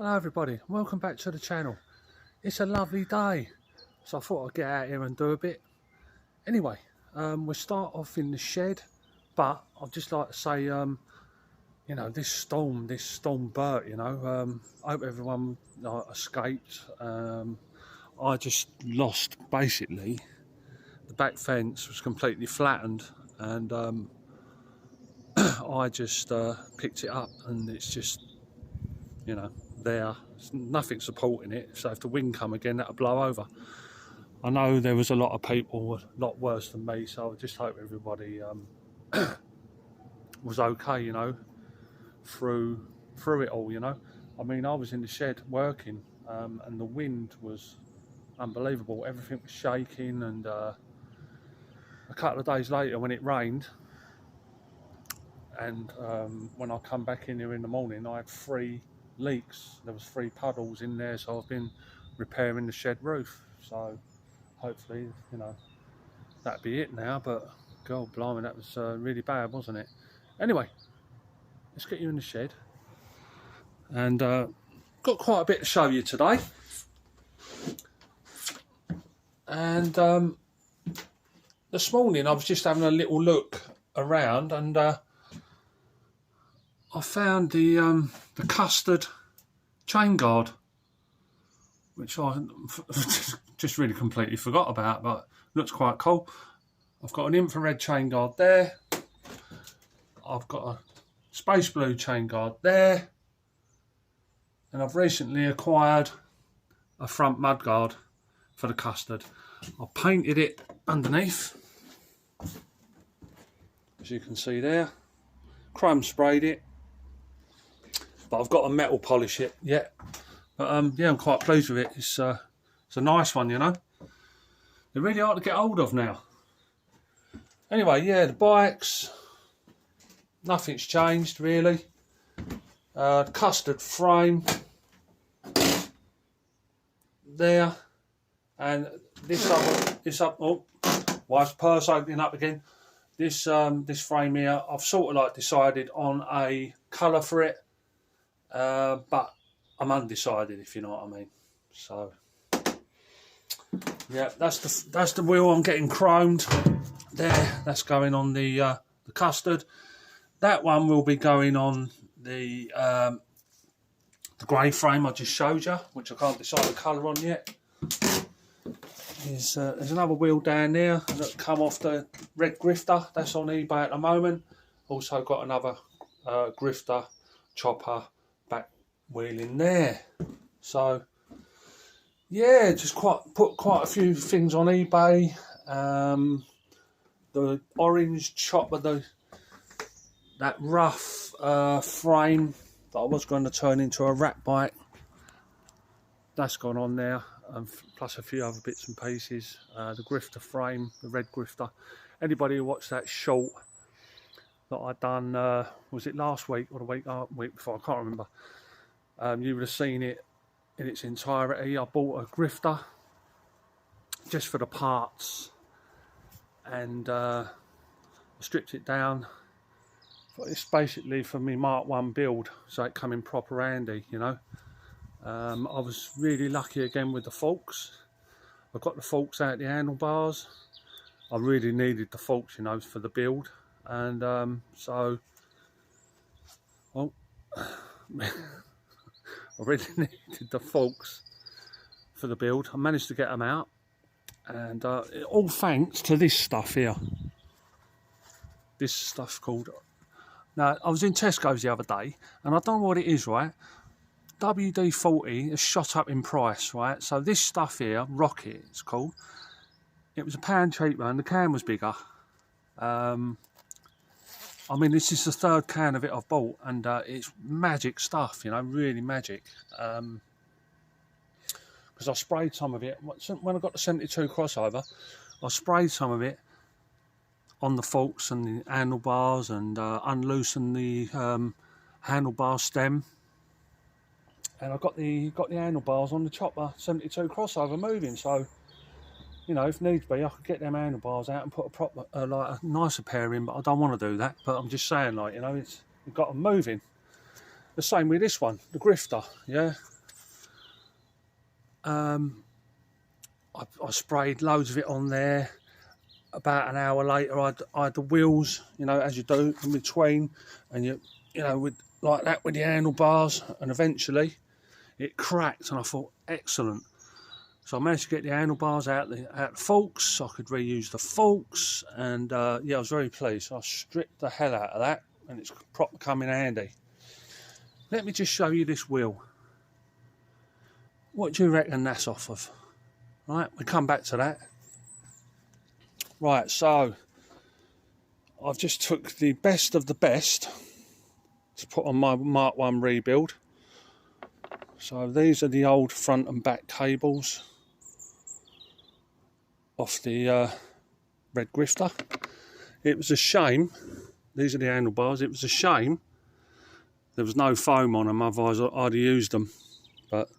Hello everybody, welcome back to the channel. It's a lovely day, so I thought I'd get out here and do a bit. Anyway, we'll start off in the shed, but I'd just like to say, you know, this storm Bert, you know, I hope everyone escaped. I just lost, basically, the back fence was completely flattened, and I just picked it up, and it's just, you know, there's nothing supporting it, so if the wind come again, that'll blow over. I know there was a lot of people a lot worse than me, so I just hope everybody was okay, you know, through it all, you know. I mean, I was in the shed working, and the wind was unbelievable. Everything was shaking, and a couple of days later when it rained, and when I come back in here in the morning, I had 3 leaks. There was 3 puddles in there, so I've been repairing the shed roof. So hopefully, you know, that'd be it now. But God blimey, that was really bad, wasn't it? Anyway, let's get you in the shed, and got quite a bit to show you today. And this morning I was just having a little look around, and I found the custard chain guard, which I just really completely forgot about, but looks quite cool. I've got an infrared chain guard there. I've got a space blue chain guard there, and I've recently acquired a front mud guard for the custard. I painted it underneath, as you can see there. Chrome sprayed it, but I've got to metal polish it yet. But yeah, I'm quite pleased with it. It's a nice one, you know. They're really hard to get hold of now. Anyway, yeah, the bikes, nothing's changed really. Custard frame there, and this up. Oh, wife's purse opening up again. This frame here, I've sort of like decided on a colour for it. But I'm undecided, if you know what I mean. So yeah, that's the wheel I'm getting chromed there. That's going on the custard. That one will be going on the grey frame I just showed you, which I can't decide the colour on yet. There's another wheel down there that come off the red Grifter. That's on eBay at the moment. Also got another Grifter chopper back wheel in there. So yeah, just put quite a few things on eBay. The orange chopper, that rough frame that I was going to turn into a rat bike, that's gone on there, plus a few other bits and pieces. The Grifter frame, the red Grifter. Anybody who watched that short that I done, was it last week or the week before, I can't remember, you would have seen it in its entirety. I bought a Grifter just for the parts, and I stripped it down. It's basically for me Mark 1 build, so it come in proper handy, you know. I was really lucky again with the forks. I got the forks out the handlebars. I really needed the forks, you know, for the build, and so I really needed the forks for the build. I managed to get them out, and all thanks to this stuff here. This stuff called... Now, I was in Tesco's the other day, and I don't know what it is, right? WD-40 has shot up in price, right? So this stuff here, Rocket it's called, it was £1 cheaper and the can was bigger. I mean, this is the 3rd can of it I've bought, and it's magic stuff, you know, really magic. Because I sprayed some of it, when I got the 72 crossover, I sprayed some of it on the forks and the handlebars, and unloosened the handlebar stem. And I got the handlebars on the chopper 72 crossover moving, so you know, if needs be, I could get them handlebars out and put a proper, like a nicer pair in, but I don't want to do that. But I'm just saying, like, you know, you've got them moving. The same with this one, the Grifter, yeah. I sprayed loads of it on there. About an hour later, I had the wheels, you know, as you do in between, and you know, with like that with the handlebars, and eventually it cracked, and I thought, excellent. So I managed to get the handlebars out the forks, so I could reuse the forks, and yeah, I was very pleased. So I stripped the hell out of that, and it's proper come in handy. Let me just show you this wheel. What do you reckon that's off of? Right, we come back to that. Right, so I've just took the best of the best to put on my Mark 1 rebuild. So these are the old front and back cables off the Red Grifter. It was a shame, these are the handlebars, it was a shame there was no foam on them, otherwise I'd have used them. But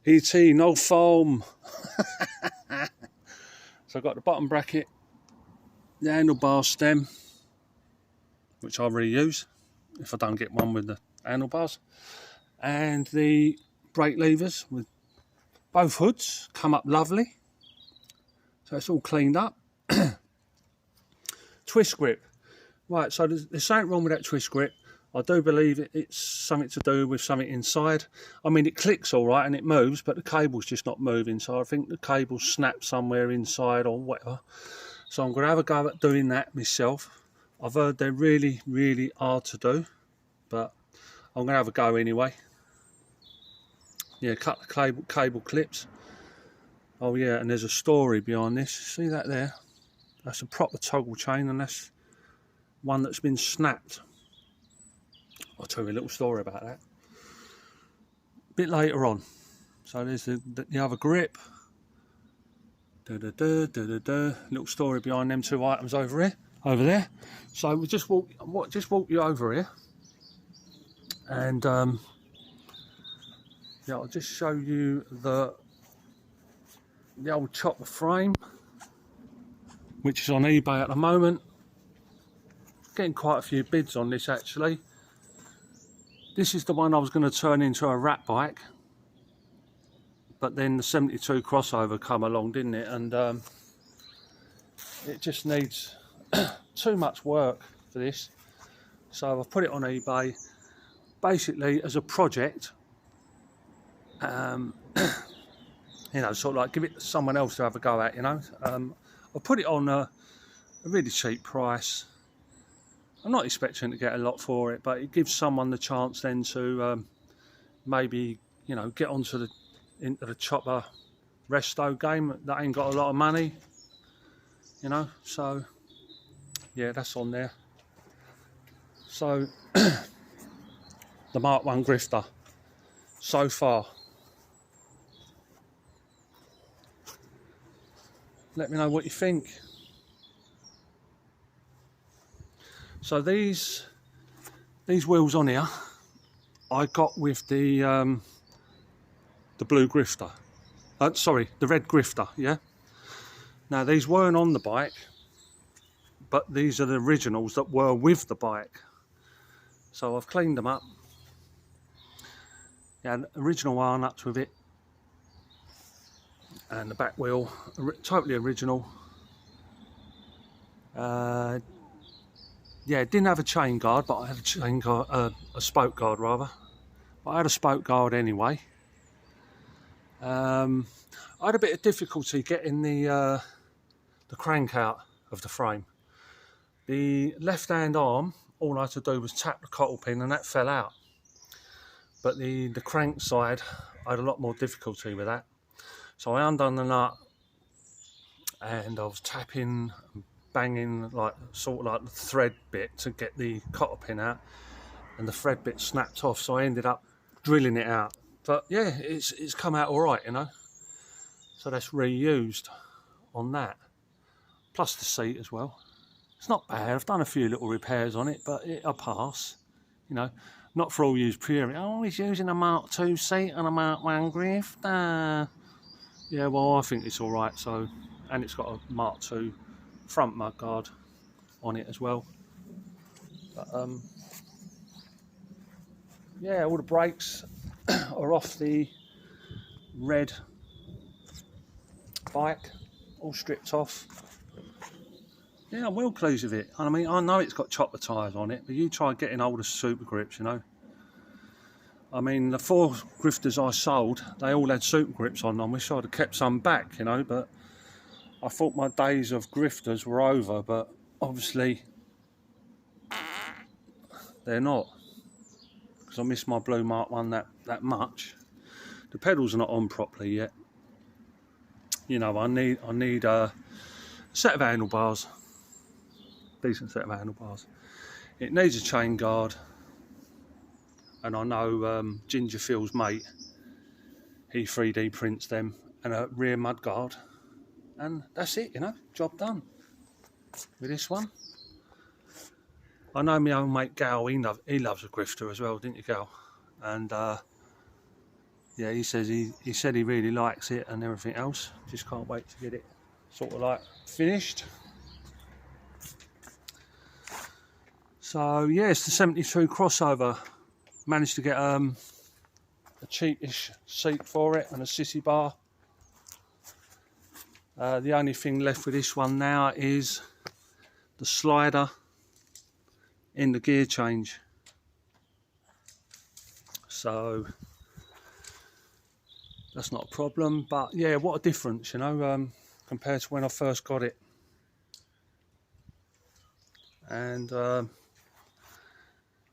ET, no foam. So I've got the bottom bracket, the handlebar stem, which I reuse if I don't get one with the handlebars, and the brake levers with both hoods come up lovely. So it's all cleaned up. Twist grip. Right, so there's something wrong with that twist grip. I do believe it's something to do with something inside. I mean, it clicks all right and it moves, but the cable's just not moving. So I think the cable snapped somewhere inside or whatever. So I'm going to have a go at doing that myself. I've heard they're really, really hard to do, but I'm going to have a go anyway. Yeah, cut the cable clips. Oh yeah, and there's a story behind this. See that there? That's a proper toggle chain, and that's one that's been snapped. I'll tell you a little story about that a bit later on. So there's the other grip. Little story behind them two items over there. So we just walk you over here, and yeah, I'll just show you the old chopper frame, which is on eBay at the moment. Getting quite a few bids on this actually. This is the one I was going to turn into a rat bike, but then the 72 crossover come along, didn't it? And it just needs too much work for this. So I've put it on eBay basically as a project. You know, sort of like give it to someone else to have a go at, you know. I put it on a really cheap price. I'm not expecting to get a lot for it, but it gives someone the chance then to maybe, you know, get into the chopper resto game that ain't got a lot of money, you know. So yeah, that's on there. So the Mark 1 Grifter so far. Let me know what you think. So these wheels on here I got with the blue Grifter. Sorry, the red Grifter, yeah. Now these weren't on the bike, but these are the originals that were with the bike. So I've cleaned them up. Yeah, original walnuts with it. And the back wheel, totally original. Yeah, it didn't have a chain guard, but I had a chain guard, a spoke guard rather. But I had a spoke guard anyway. I had a bit of difficulty getting the crank out of the frame. The left-hand arm, all I had to do was tap the cotter pin, and that fell out. But the crank side, I had a lot more difficulty with that. So I undone the nut, and I was tapping, banging, like sort of like the thread bit to get the cotter pin out, and the thread bit snapped off. So I ended up drilling it out. But yeah, it's come out all right, you know. So that's reused on that, plus the seat as well. It's not bad. I've done a few little repairs on it, but it'll pass, you know. Not for all you purely, oh, he's using a Mark 2 seat and a Mark 1 Grifter. Yeah, well, I think it's all right. So, and it's got a Mark 2 front mudguard on it as well. But, yeah, all the brakes are off the red bike, all stripped off. Yeah, I'm well pleased with it. I mean, I know it's got chopper tyres on it, but you try getting older super grips, you know. I mean, the 4 Grifters I sold, they all had super grips on them. I wish I'd have kept some back, you know, but I thought my days of Grifters were over, but obviously they're not, because I missed my Blue Mark one that much. The pedals are not on properly yet. You know, I need a set of handlebars, decent set of handlebars. It needs a chain guard, and I know Ginger Phil's mate, he 3D prints them, and a rear mud guard, and that's it, you know, job done with this one. I know my own mate Gal, he loves a Grifter as well, didn't you, Gal? And yeah, he says he said he really likes it and everything else. Just can't wait to get it sort of like finished. So yeah, it's the 72 crossover. Managed to get a cheapish seat for it and a sissy bar. The only thing left with this one now is the slider in the gear change. So that's not a problem, but yeah, what a difference, you know, compared to when I first got it. And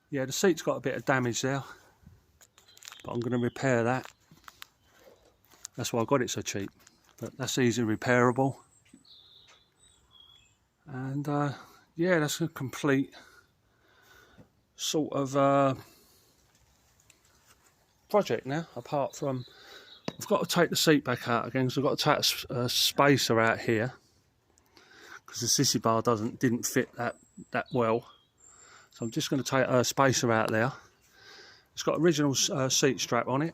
yeah, the seat's got a bit of damage there, but I'm going to repair that. That's why I got it so cheap, but that's easily repairable. And yeah, that's a complete sort of project now, apart from I've got to take the seat back out again, because I've got to take a spacer out here, because the sissy bar didn't fit that well. So I'm just going to take a spacer out there. It's got original seat strap on it,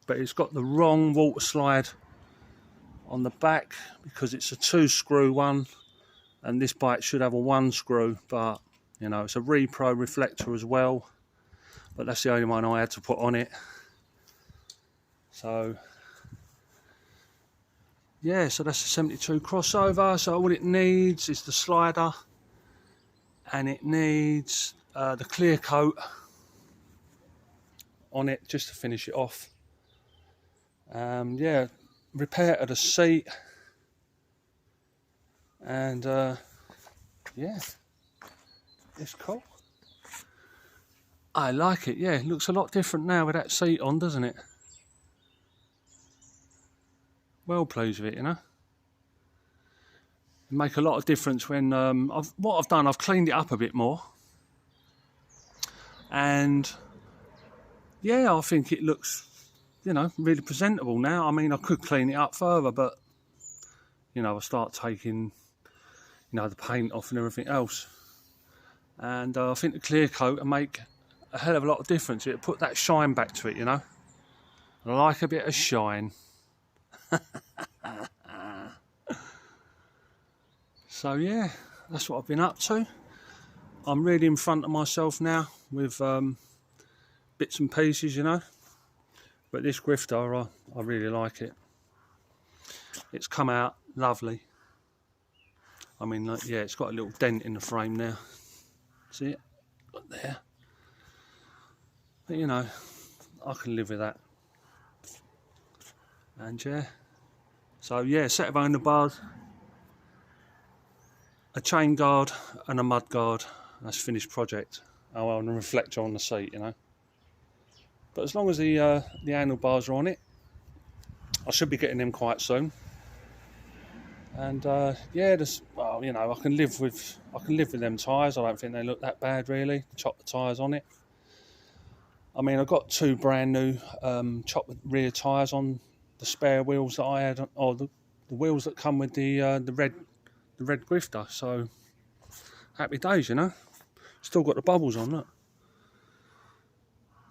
but it's got the wrong water slide on the back, because it's a 2-screw one, and this bike should have a 1-screw, but you know, it's a repro reflector as well, but that's the only one I had to put on it. So yeah, so that's the 72 crossover. So all it needs is the slider, and it needs the clear coat on it just to finish it off. Yeah, repair to the seat, and yeah, it's cool. I like it. Yeah, it looks a lot different now with that seat on, doesn't it? Well pleased with it, you know. It make a lot of difference when what I've done, I've cleaned it up a bit more, and yeah, I think it looks, you know, really presentable now. I mean, I could clean it up further, but you know, I start taking, you know, the paint off and everything else, and I think the clear coat will make a hell of a lot of difference. It'll put that shine back to it, you know. I like a bit of shine. So yeah, that's what I've been up to. I'm really in front of myself now with bits and pieces, you know. But this Grifter, I really like it. It's come out lovely. I mean, like, yeah, it's got a little dent in the frame now. See it? Got there. But you know, I can live with that. And yeah, so yeah, set of handlebars, a chain guard and a mud guard. That's finished project. Oh well, and a reflector on the seat, you know. But as long as the handlebars are on it, I should be getting them quite soon. And yeah, well, you know, I can live with them tyres. I don't think they look that bad really. Chop the tyres on it. I mean, I've got 2 brand new chopped rear tyres on the spare wheels that I had, or the wheels that come with the red Grifter. So happy days, you know. Still got the bubbles on, look.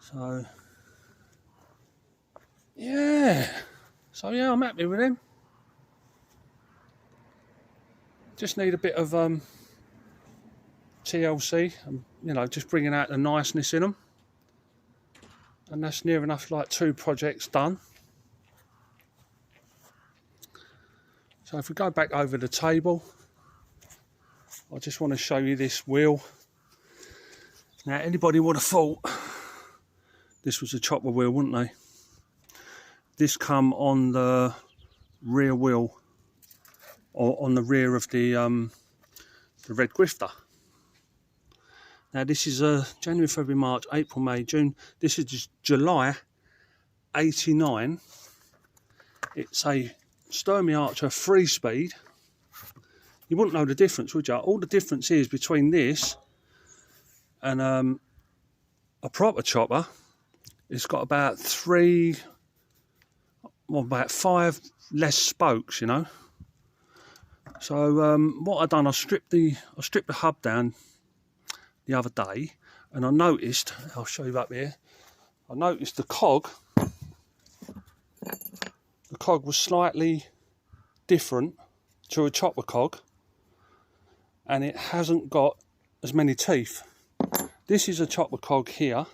So yeah, I'm happy with him. Just need a bit of TLC, and you know, just bringing out the niceness in them. And that's near enough like 2 projects done. So if we go back over the table, I just want to show you this wheel. Now anybody would have thought this was a chopper wheel, wouldn't they? This come on the rear wheel, or on the rear of the Red Grifter. Now this is January, February, March, April, May, June. This is just July 89. It's a Sturmey Archer 3-speed. You wouldn't know the difference, would you? All the difference is between this and a proper chopper. It's got about 5 less spokes, you know. So what I done, I stripped the hub down the other day, and I noticed, I'll show you up here, I noticed the cog was slightly different to a chopper cog, and it hasn't got as many teeth. This is a chopper cog here.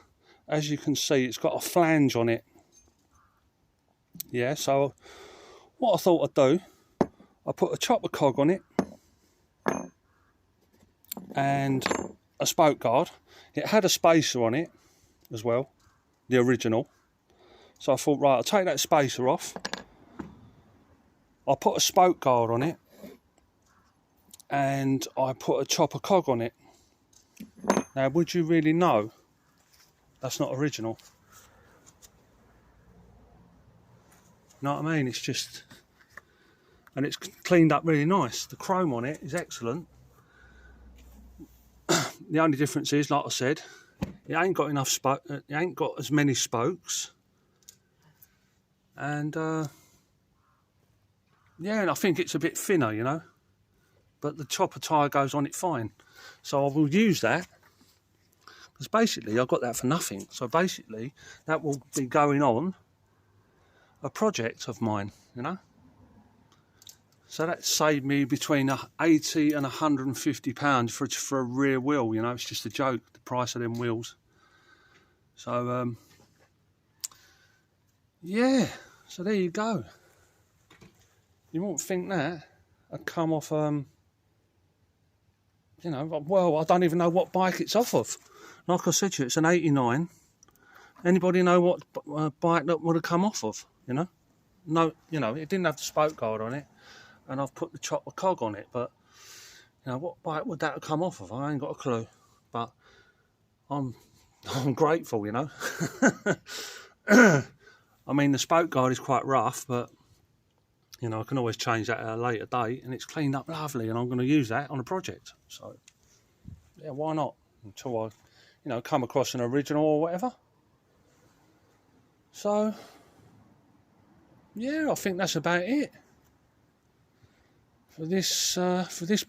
As you can see, it's got a flange on it. Yeah, so what I thought I'd do, I put a chopper cog on it and a spoke guard. It had a spacer on it as well, the original. So I thought, right, I'll take that spacer off. I put a spoke guard on it and I put a chopper cog on it. Now, would you really know that's not original? You know what I mean? It's just, and it's cleaned up really nice. The chrome on it is excellent. The only difference is, like I said, it ain't got enough it ain't got as many spokes. And yeah, and I think it's a bit thinner, you know. But the chopper tyre goes on it fine. So I will use that. Because basically I got that for nothing. So basically that will be going on a project of mine, you know. So that saved me between £80 and £150 for a rear wheel, you know. It's just a joke, the price of them wheels. So yeah, so there you go. You wouldn't think that I'd come off you know, well, I don't even know what bike it's off of. Like I said to you, it's an 89. Anybody know what bike that would have come off of, you know? No, you know, it didn't have the spoke guard on it, and I've put the chopper cog on it, but, you know, what bike would that have come off of? I ain't got a clue, but I'm grateful, you know? I mean, the spoke guard is quite rough, but, you know, I can always change that at a later date, and it's cleaned up lovely, and I'm going to use that on a project. So, yeah, why not? Until I, you know, come across an original or whatever. So, yeah, I think that's about it for this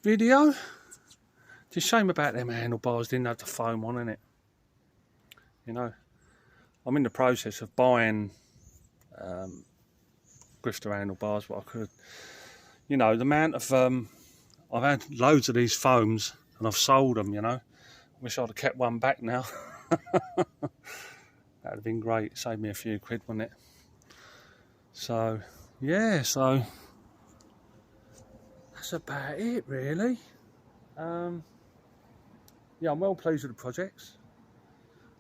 video. It's a shame about them handlebars didn't have the foam on, innit? You know, I'm in the process of buying Grifter handlebars, but I could, you know, the amount of I've had loads of these foams and I've sold them, you know. Wish I'd have kept one back now. That'd have been great. Saved me a few quid, wouldn't it? So, yeah, so that's about it, really. Yeah, I'm well pleased with the projects.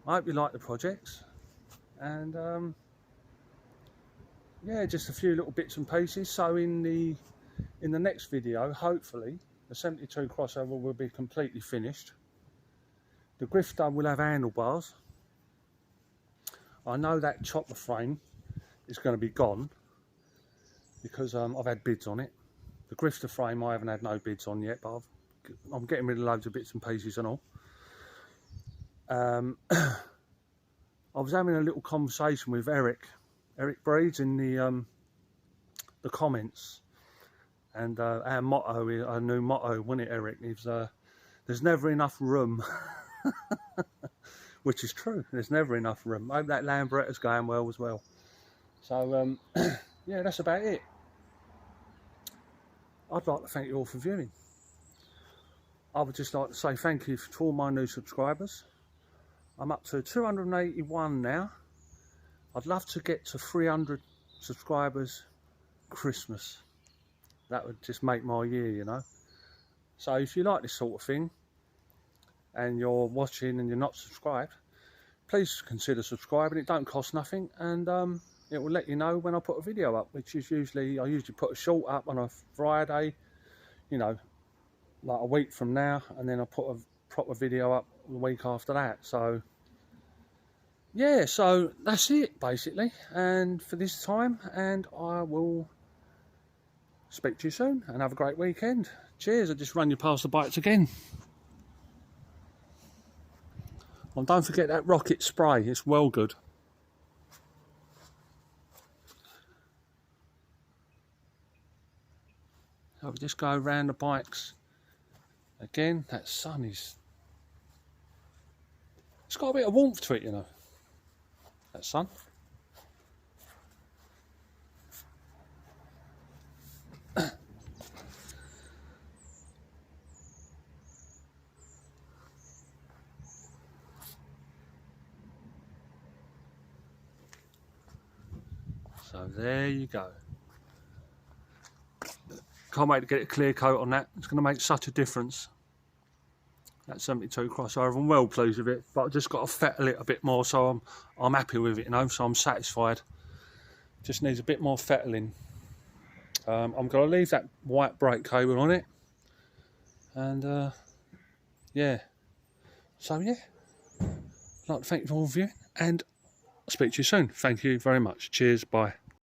I hope you like the projects. And yeah, just a few little bits and pieces. So in the next video, hopefully, the 72 crossover will be completely finished. The Grifter will have handlebars. I know that chopper frame is going to be gone because I've had bids on it. The Grifter frame I haven't had no bids on yet, but I'm getting rid of loads of bits and pieces and all. I was having a little conversation with Eric Breeds in the comments, and our motto, our new motto, wasn't it, Eric? Is there's never enough room. Which is true, there's never enough room. I hope that Lamboretta's going well as well. So yeah, that's about it. I'd like to thank you all for viewing. I would just like to say thank you to all my new subscribers. I'm up to 281 now, I'd love to get to 300 subscribers Christmas. That would just make my year, you know. So if you like this sort of thing and you're watching and you're not subscribed, please consider subscribing. It don't cost nothing, and it will let you know when I put a video up, which is usually, I usually put a short up on a Friday, you know, like a week from now, and then I put a proper video up the week after that. So yeah, so that's it basically, and for this time, and I will speak to you soon, and have a great weekend. Cheers. I just run you past the bikes again. And don't forget that rocket spray, it's well good. So we just go around the bikes again. That sun is, it's got a bit of warmth to it, you know, that sun. So there you go. Can't wait to get a clear coat on that. It's going to make such a difference. That 72 crossover, I'm well pleased with it, but I've just got to fettle it a bit more, so I'm happy with it, you know, so I'm satisfied. Just needs a bit more fettling. I'm going to leave that white brake cable on it, and yeah. So yeah, I'd like to thank you for all viewing, and I'll speak to you soon. Thank you very much. Cheers, bye.